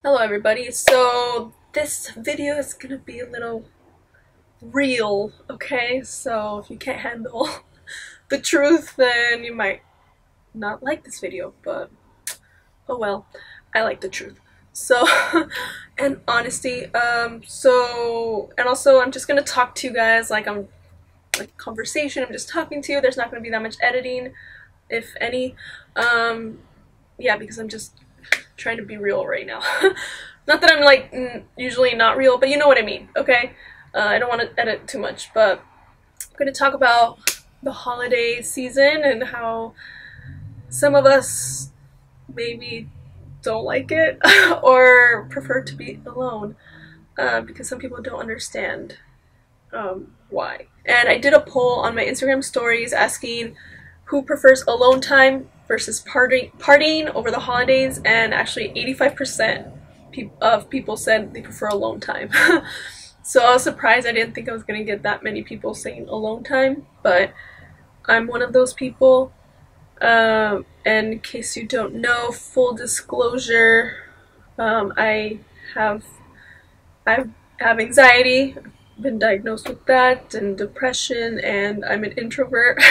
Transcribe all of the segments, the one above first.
Hello everybody, so this video is gonna be a little real, okay? So if you can't handle the truth, then you might not like this video, but oh well, I like the truth. So, and honesty, and also I'm just gonna talk to you guys like I'm like conversation, I'm just talking to you. There's not gonna be that much editing, if any. Yeah, because I'm just trying to be real right now. Not that I'm like usually not real, but you know what I mean, okay? I don't want to edit too much, but I'm going to talk about the holiday season and how some of us maybe don't like it or prefer to be alone, because some people don't understand why. And I did a poll on my Instagram stories asking who prefers alone time versus partying over the holidays, and actually 85% of people said they prefer alone time. So I was surprised. I didn't think I was going to get that many people saying alone time, but I'm one of those people. And in case you don't know, full disclosure, I have anxiety. I've been diagnosed with that, and depression, and I'm an introvert.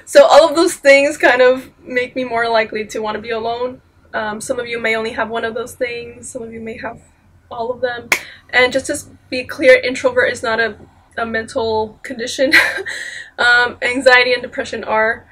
So all of those things kind of make me more likely to want to be alone. Some of you may only have one of those things, some of you may have all of them. And just to be clear, introvert is not a mental condition. Anxiety and depression are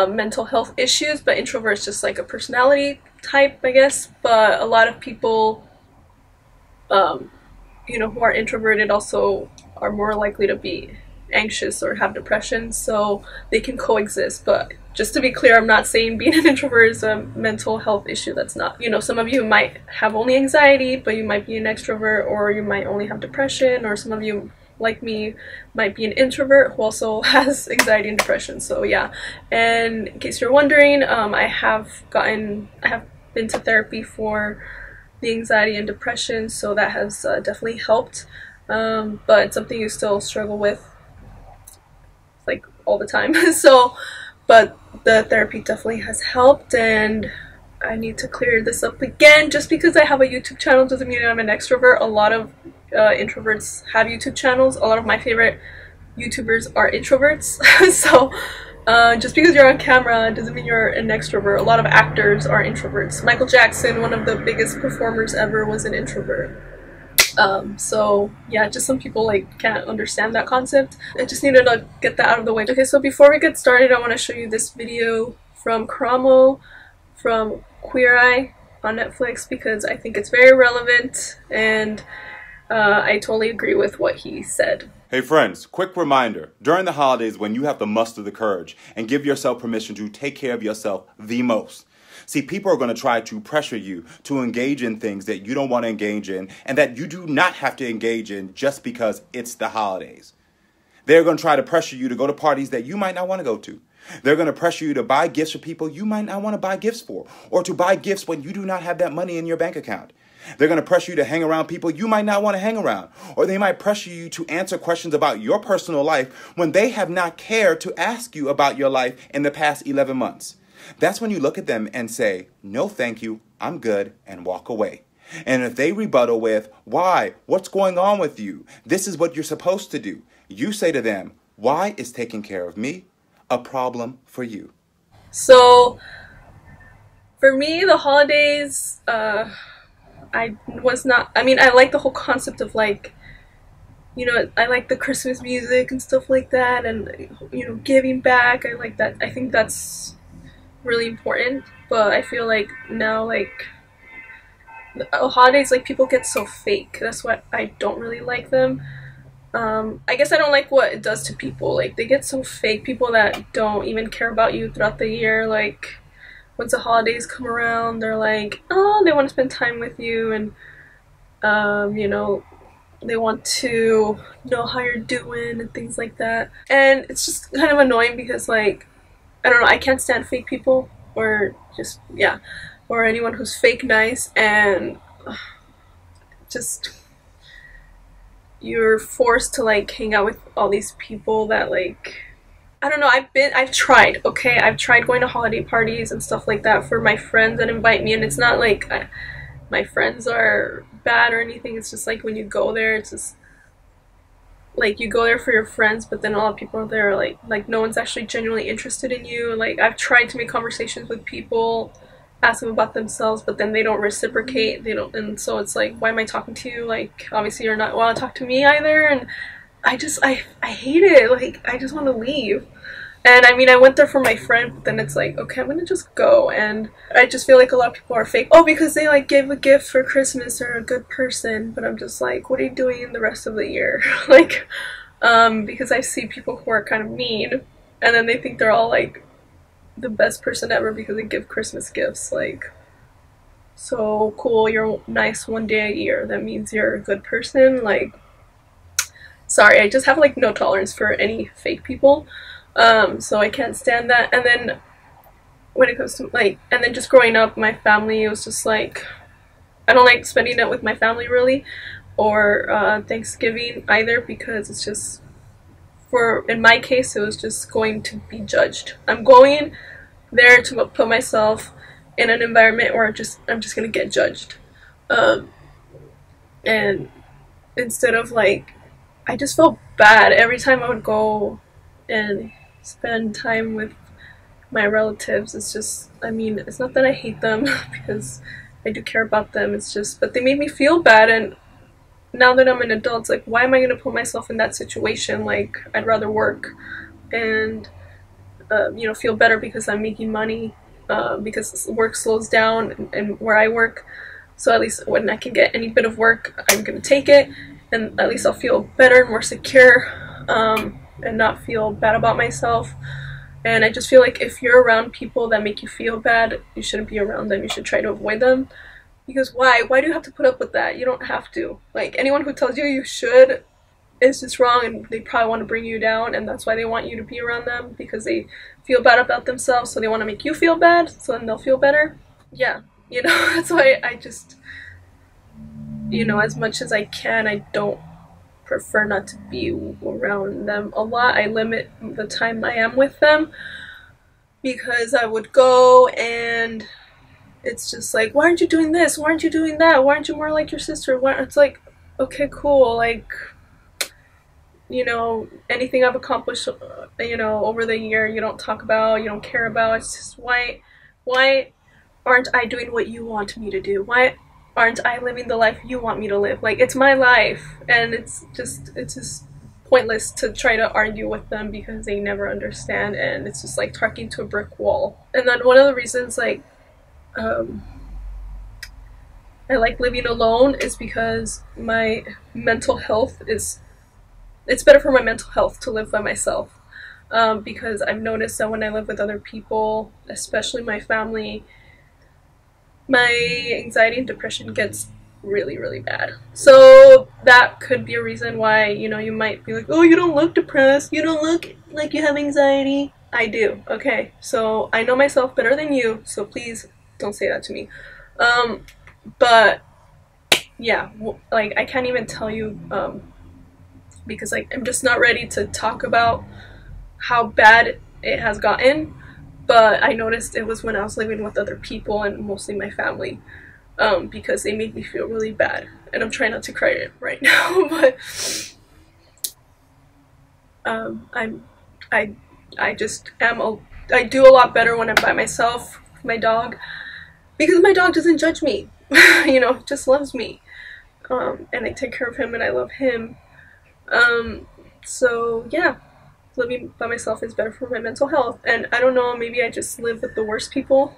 mental health issues, but introvert is just like a personality type, I guess. But a lot of people, you know, who are introverted also are more likely to be anxious or have depression, so they can coexist. But just to be clear, I'm not saying being an introvert is a mental health issue. That's not, you know, some of you might have only anxiety, but you might be an extrovert, or you might only have depression, or some of you, like me, might be an introvert who also has anxiety and depression. So yeah, and in case you're wondering, I have been to therapy for the anxiety and depression, so that has definitely helped, but it's something you still struggle with like all the time. So, but the therapy definitely has helped, and I need to clear this up again. Just because I have a YouTube channel doesn't mean I'm an extrovert. A lot of introverts have YouTube channels. A lot of my favorite YouTubers are introverts. So just because you're on camera doesn't mean you're an extrovert. A lot of actors are introverts. Michael Jackson, one of the biggest performers ever, was an introvert. So yeah, just some people like can't understand that concept. I just needed to get that out of the way. Okay, so before we get started, I want to show you this video from Cromwell from Queer Eye on Netflix, because I think it's very relevant, and I totally agree with what he said. Hey friends, quick reminder, during the holidays when you have to muster the courage and give yourself permission to take care of yourself the most. See, people are going to try to pressure you to engage in things that you don't want to engage in, and that you do not have to engage in just because it's the holidays. They're going to try to pressure you to go to parties that you might not want to go to. They're going to pressure you to buy gifts for people you might not want to buy gifts for, or to buy gifts when you do not have that money in your bank account. They're going to pressure you to hang around people you might not want to hang around, or they might pressure you to answer questions about your personal life when they have not cared to ask you about your life in the past 11 months. That's when you look at them and say, no thank you, I'm good, and walk away. And if they rebuttal with, why? What's going on with you? This is what you're supposed to do. You say to them, why is taking care of me a problem for you? So for me, the holidays, I like the whole concept of, like, you know, I like the Christmas music and stuff like that, and, you know, giving back. I like that. I think that's really important, but I feel like now, like, the holidays, like, people get so fake. That's why I don't really like them. I guess I don't like what it does to people. Like, they get so fake. People that don't even care about you throughout the year, like, once the holidays come around, they're like, oh, they want to spend time with you, and you know, they want to know how you're doing and things like that. And it's just kind of annoying because, like, I don't know, I can't stand fake people, or just, yeah, or anyone who's fake nice, and just, you're forced to, like, hang out with all these people that, like, I don't know, I've tried, okay? I've tried going to holiday parties and stuff like that for my friends that invite me, and it's not like, my friends are bad or anything. It's just like when you go there, it's just like you go there for your friends, but then a lot of people are there like no one's actually genuinely interested in you. Like I've tried to make conversations with people, ask them about themselves, but then they don't reciprocate. They don't, and so it's like, why am I talking to you? Like obviously you're not want to talk to me either. And I hate it. Like I just want to leave. And I mean, I went there for my friend, but then it's like, okay, I'm gonna just go. And I just feel like a lot of people are fake. Oh, because they like gave a gift for Christmas, they're a good person. But I'm just like, what are you doing in the rest of the year? Like, because I see people who are kind of mean, and then they think they're all like the best person ever because they give Christmas gifts. Like, so cool, you're nice one day a year. That means you're a good person. Like, sorry, I just have like no tolerance for any fake people. So I can't stand that. And then when it comes to like, and then just growing up, my family, it was just like, I don't like spending it with my family really, or Thanksgiving either, because it's just, in my case, it was just going to be judged. I'm going there to put myself in an environment where I'm just gonna get judged. And instead of like, I just felt bad every time I would go and spend time with my relatives. It's just, I mean, it's not that I hate them because I do care about them. It's just, but they made me feel bad. And now that I'm an adult, it's like, why am I going to put myself in that situation? Like, I'd rather work and, you know, feel better because I'm making money, because work slows down and where I work. So at least when I can get any bit of work, I'm going to take it. And at least I'll feel better and more secure, and not feel bad about myself. And I just feel like if you're around people that make you feel bad, you shouldn't be around them. You should try to avoid them. Because why? Why do you have to put up with that? You don't have to. Like, anyone who tells you you should is just wrong, and they probably want to bring you down, and that's why they want you to be around them, because they feel bad about themselves, so they want to make you feel bad, so then they'll feel better. Yeah, you know, that's why I just, you know, as much as I can, I don't prefer not to be around them a lot. I limit the time I am with them, because I would go and it's just like, why aren't you doing this? Why aren't you doing that? Why aren't you more like your sister? Why? It's like, okay, cool. Like, you know, anything I've accomplished, you know, over the year, you don't talk about, you don't care about. It's just, why aren't I doing what you want me to do? Why aren't I living the life you want me to live? Like, it's my life, and it's just pointless to try to argue with them because they never understand, and it's just like talking to a brick wall. And then one of the reasons, like, I like living alone is because my mental health it's better for my mental health to live by myself, because I've noticed that when I live with other people, especially my family, my anxiety and depression gets really, really bad. So that could be a reason why, you know, you might be like, oh, you don't look depressed, you don't look like you have anxiety. I do, okay? So I know myself better than you, so please don't say that to me. But yeah, like, I can't even tell you, because like, I'm just not ready to talk about how bad it has gotten. But I noticed it was when I was living with other people, and mostly my family, because they made me feel really bad. And I'm trying not to cry right now, but I just am I do a lot better when I'm by myself with my dog, because my dog doesn't judge me, you know, just loves me, and I take care of him and I love him. So yeah. Living by myself is better for my mental health. And I don't know, maybe I just live with the worst people,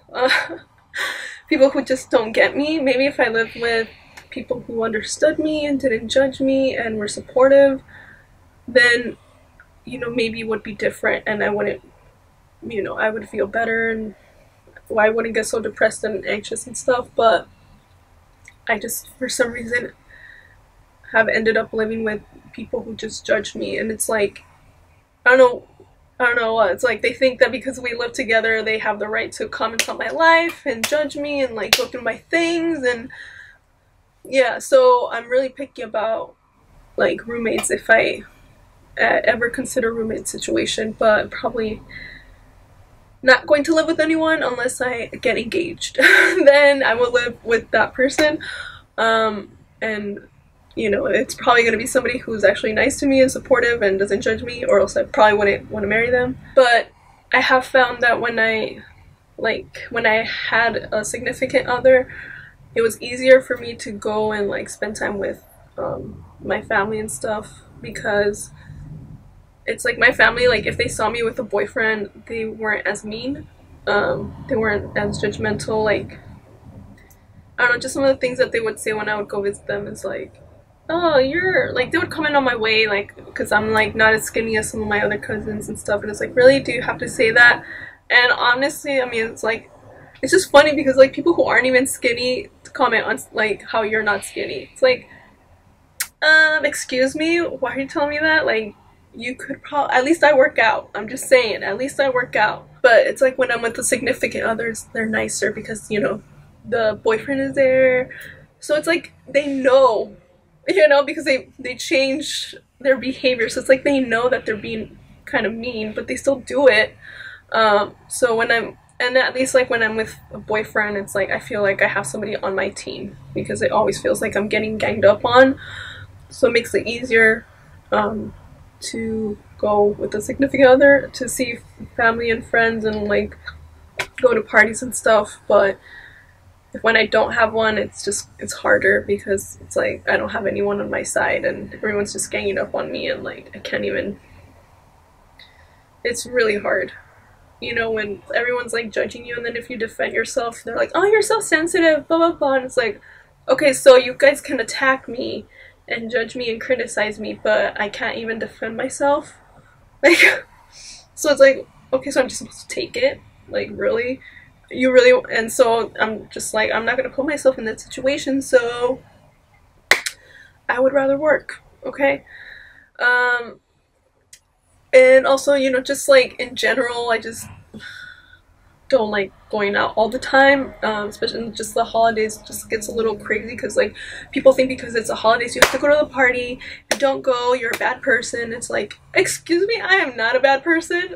people who just don't get me. Maybe if I lived with people who understood me and didn't judge me and were supportive, then, you know, maybe it would be different, and I wouldn't, you know, I would feel better, and I wouldn't get so depressed and anxious and stuff. But I just, for some reason, have ended up living with people who just judge me. And it's like, I don't know what. It's like they think that because we live together, they have the right to comment on my life and judge me and like go through my things. And yeah, so I'm really picky about like roommates, if I ever consider roommate situation. But probably not going to live with anyone unless I get engaged. Then I will live with that person. And you know, it's probably going to be somebody who's actually nice to me and supportive and doesn't judge me, or else I probably wouldn't want to marry them. But I have found that when I had a significant other, it was easier for me to go and like spend time with my family and stuff, because it's like my family, like if they saw me with a boyfriend, they weren't as mean, they weren't as judgmental. Like, I don't know, just some of the things that they would say when I would go visit them is like, oh, you're like, they would comment on my weight, like, because I'm like not as skinny as some of my other cousins and stuff, and it's like, really, do you have to say that? And honestly, I mean, it's like, it's just funny because like people who aren't even skinny comment on like how you're not skinny. It's like, excuse me, why are you telling me that? Like, you could probably, at least I work out. I'm just saying, at least I work out. But it's like when I'm with the significant others, they're nicer because, you know, the boyfriend is there. So it's like they know, you know, because they change their behavior. So it's like they know that they're being kind of mean, but they still do it. So when and at least like when I'm with a boyfriend, it's like I feel like I have somebody on my team, because it always feels like I'm getting ganged up on. So it makes it easier to go with a significant other, to see family and friends and like go to parties and stuff. But when I don't have one, it's harder, because it's like I don't have anyone on my side and everyone's just ganging up on me, and like I can't even, it's really hard. You know, when everyone's like judging you, and then if you defend yourself, they're like, oh, you're so sensitive, blah blah blah, and it's like, okay, so you guys can attack me and judge me and criticize me, but I can't even defend myself. Like, so it's like, okay, so I'm just supposed to take it? Like, really? You really? And so I'm just like, I'm not gonna put myself in that situation, so I would rather work, okay? And also, you know, just like in general, I just don't like going out all the time, especially in just the holidays. Just gets a little crazy because like people think because it's the holidays you have to go to the party. If you don't go, you're a bad person. It's like, excuse me, I am not a bad person.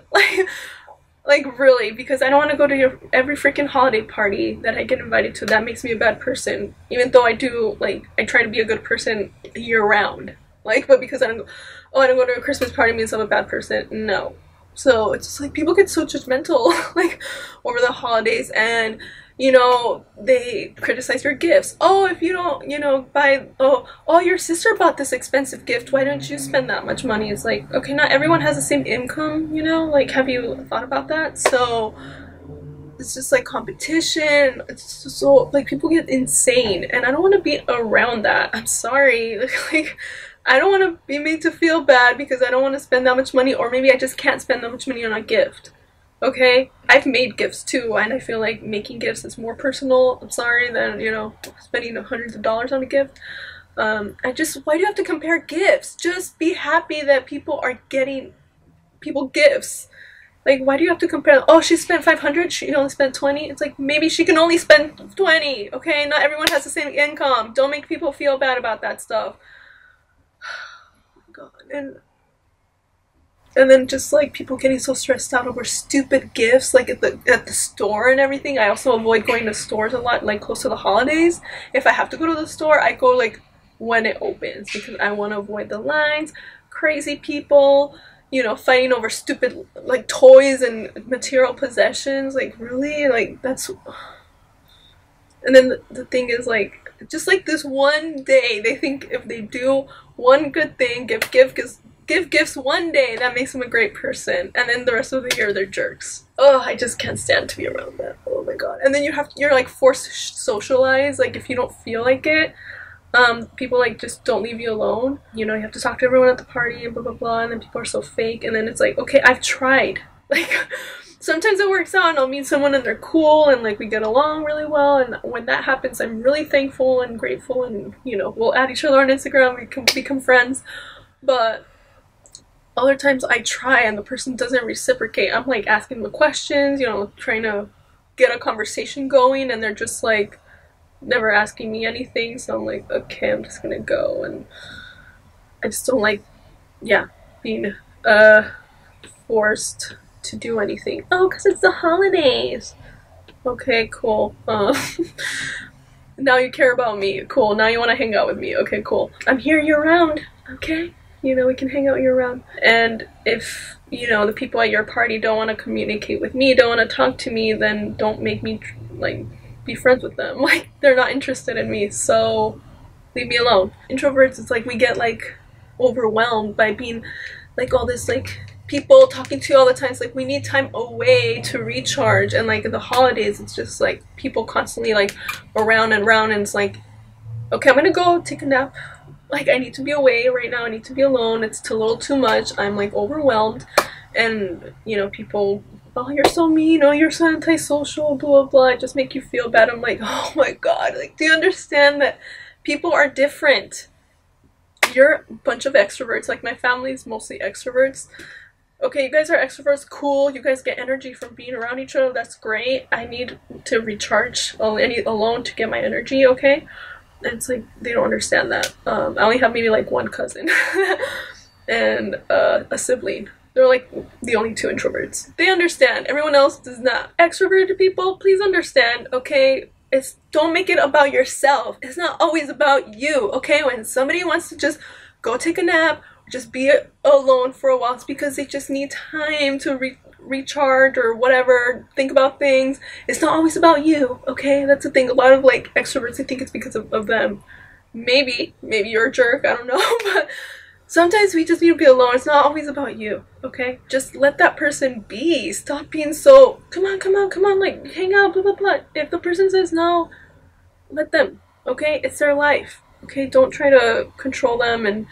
Like really, because I don't want to go to every freaking holiday party that I get invited to. That makes me a bad person, even though I do, like, I try to be a good person year round. Like, but because I don't go to a Christmas party means I'm a bad person. No. So it's just like people get so judgmental like over the holidays, and you know, they criticize your gifts. Oh, if you don't, you know, buy, oh, your sister bought this expensive gift, why don't you spend that much money? It's like, okay, not everyone has the same income, you know, like, have you thought about that? So it's just like competition. It's just so like people get insane, and I don't want to be around that. I'm sorry. Like, I don't want to be made to feel bad because I don't want to spend that much money, or maybe I just can't spend that much money on a gift. Okay? I've made gifts too, and I feel like making gifts is more personal, I'm sorry, than, you know, spending hundreds of dollars on a gift. Why do you have to compare gifts? Just be happy that people are getting people gifts. Like, why do you have to compare? Oh, she spent $500, she only spent $20. It's like, maybe she can only spend $20, okay? Not everyone has the same income. Don't make people feel bad about that stuff. God. And then just like people getting so stressed out over stupid gifts, like at the store and everything. I also avoid going to stores a lot, like close to the holidays. If I have to go to the store, I go like when it opens, because I want to avoid the lines, crazy people, you know, fighting over stupid like toys and material possessions. Like, really? Like, that's. And then the thing is, like, just like this one day, they think if they do one good thing, give gifts one day, that makes them a great person, and then the rest of the year they're jerks. Oh, I just can't stand to be around that. Oh my god. And then you're like forced to socialize, like if you don't feel like it. People like just don't leave you alone. You know, you have to talk to everyone at the party and blah blah blah, and then people are so fake, and then it's like, okay, I've tried. Like, sometimes it works out and I'll meet someone and they're cool and like we get along really well, and when that happens I'm really thankful and grateful, and you know, we'll add each other on Instagram, we can become friends. But other times I try and the person doesn't reciprocate. I'm like asking them questions, you know, trying to get a conversation going, and they're just like never asking me anything. So I'm like, okay, I'm just gonna go. And I just don't like, yeah, being forced to do anything. Oh, because it's the holidays. Okay, cool. Now you care about me. Cool. Now you want to hang out with me. Okay, cool. I'm here year-round. Okay? You know, we can hang out year-round. And if, you know, the people at your party don't want to communicate with me, don't want to talk to me, then don't make me, like, be friends with them. Like, they're not interested in me, so leave me alone. Introverts, it's like we get, like, overwhelmed by being, like, all this, like, people talking to you all the time. It's like we need time away to recharge, and like in the holidays it's just like people constantly like around and around, and it's like, okay, I'm gonna go take a nap, like I need to be away right now, I need to be alone, it's a little too much, I'm like overwhelmed. And you know, people, oh, you're so mean, oh, you're so antisocial, blah blah blah, I just make you feel bad. I'm like, oh my god, like, do you understand that people are different? You're a bunch of extroverts, like my family's mostly extroverts. Okay, you guys are extroverts, cool, you guys get energy from being around each other, that's great. I need to recharge, I need alone to get my energy, okay? And it's like, they don't understand that. I only have maybe like one cousin and a sibling. They're like the only two introverts. They understand, everyone else does not. Extroverted people, please understand, okay? Don't make it about yourself. It's not always about you, okay? When somebody wants to just go take a nap, just be alone for a while, it's because they just need time to recharge or whatever, think about things. It's not always about you, okay? That's the thing. A lot of like extroverts, they think it's because of them. Maybe you're a jerk, I don't know, but sometimes we just need to be alone. It's not always about you, okay? Just let that person be. Stop being so, come on, like hang out, blah blah blah. If the person says no, let them, okay? It's their life, okay? Don't try to control them and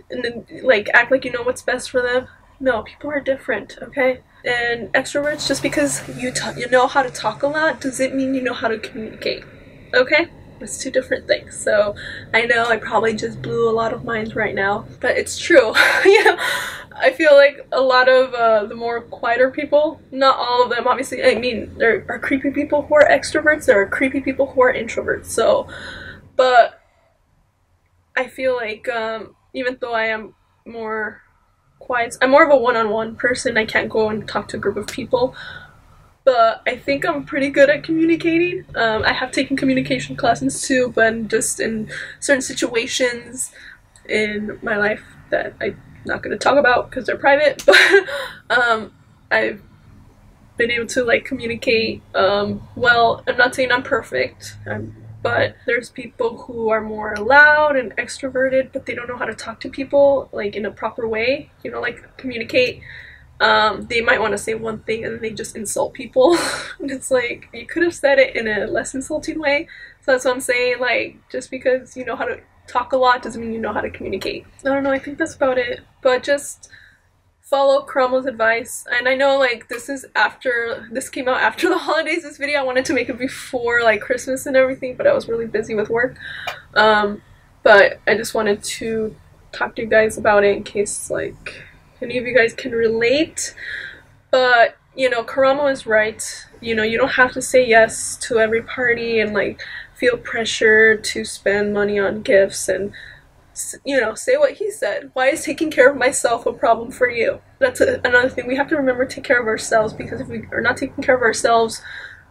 then like act like you know what's best for them. No, people are different, okay? And extroverts, just because you know how to talk a lot doesn't mean you know how to communicate, okay? It's two different things. So I know I probably just blew a lot of minds right now, but it's true. You know, I feel like a lot of the more quieter people, not all of them obviously, I mean, there are creepy people who are extroverts, there are creepy people who are introverts, so, but I feel like even though I am more quiet, I'm more of a one-on-one person. I can't go and talk to a group of people, but I think I'm pretty good at communicating. I have taken communication classes too, but just in certain situations in my life that I'm not going to talk about because they're private, but I've been able to like communicate well. I'm not saying I'm perfect, but there's people who are more loud and extroverted, but they don't know how to talk to people like in a proper way, you know, like communicate. They might want to say one thing and then they just insult people. And it's like, you could have said it in a less insulting way. So that's what I'm saying, like, just because you know how to talk a lot doesn't mean you know how to communicate. I don't know, I think that's about it. But just follow Karamo's advice. And I know like this came out after the holidays, this video. I wanted to make it before like Christmas and everything, but I was really busy with work. But I just wanted to talk to you guys about it in case like any of you guys can relate. But you know, Karamo is right. You know, you don't have to say yes to every party and like feel pressure to spend money on gifts and, you know, say what he said. Why is taking care of myself a problem for you? That's another thing. We have to remember to take care of ourselves, because if we are not taking care of ourselves,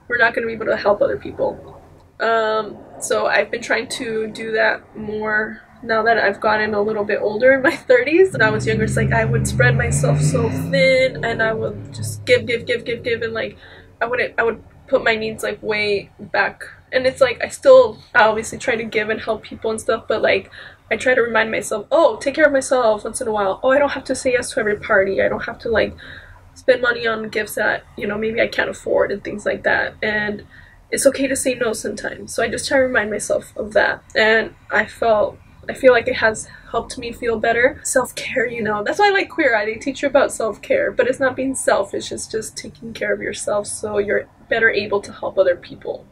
we're not going to be able to help other people. So I've been trying to do that more now that I've gotten a little bit older, in my 30s. When I was younger, it's like I would spread myself so thin and I would just give, and like I would put my needs like way back. And it's like I obviously try to give and help people and stuff, but like I try to remind myself, oh, take care of myself once in a while. Oh, I don't have to say yes to every party. I don't have to like spend money on gifts that, you know, maybe I can't afford and things like that. And it's okay to say no sometimes. So I just try to remind myself of that. And I feel like it has helped me feel better. Self-care, you know, that's why I like Queer Eye. They teach you about self-care, but it's not being selfish. It's just taking care of yourself so you're better able to help other people.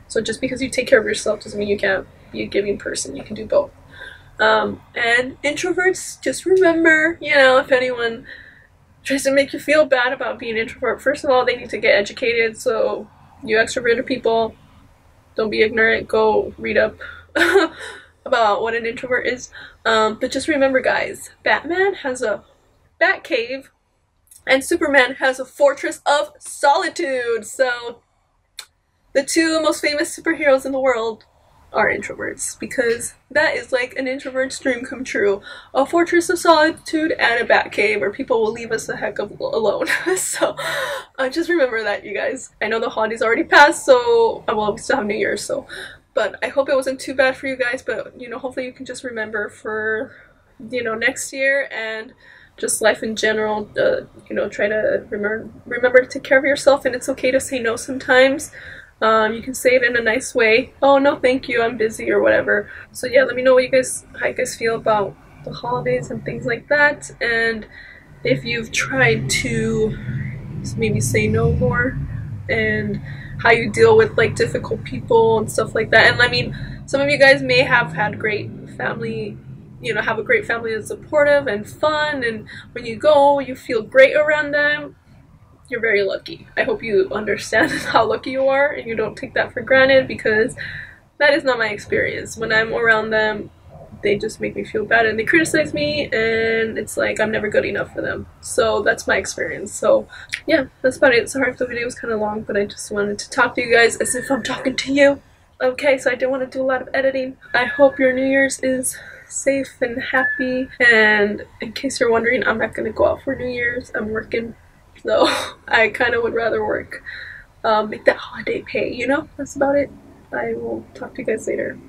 So just because you take care of yourself doesn't mean you can't be a giving person. You can do both. And introverts, just remember, you know, if anyone tries to make you feel bad about being an introvert, first of all, they need to get educated. So you extroverted people, don't be ignorant. Go read up about what an introvert is. But just remember, guys, Batman has a bat cave And Superman has a fortress of solitude. So the two most famous superheroes in the world are introverts, because that is like an introvert's dream come true. A fortress of solitude and a bat cave where people will leave us the heck of alone. So just remember that, you guys. I know the holidays already passed, so well, we still have New Year's, so but I hope it wasn't too bad for you guys. But you know, hopefully you can just remember for, you know, next year and just life in general, you know, try to remember to take care of yourself, and it's okay to say no sometimes. You can say it in a nice way. Oh, no, thank you, I'm busy, or whatever. So yeah, let me know how you guys feel about the holidays and things like that, and if you've tried to maybe say no more, and how you deal with like difficult people and stuff like that. And I mean, some of you guys may have had great family, you know, have a great family that's supportive and fun, and when you go, you feel great around them. You're very lucky. I hope you understand how lucky you are and you don't take that for granted, because that is not my experience. When I'm around them, they just make me feel bad and they criticize me, and it's like I'm never good enough for them. So that's my experience. So yeah, that's about it. Sorry if the video was kind of long, but I just wanted to talk to you guys as if I'm talking to you. Okay, so I didn't want to do a lot of editing. I hope your New Year's is safe and happy, and in case you're wondering, I'm not going to go out for New Year's. I'm working. So I kind of would rather work, make that holiday pay, you know? That's about it. I will talk to you guys later.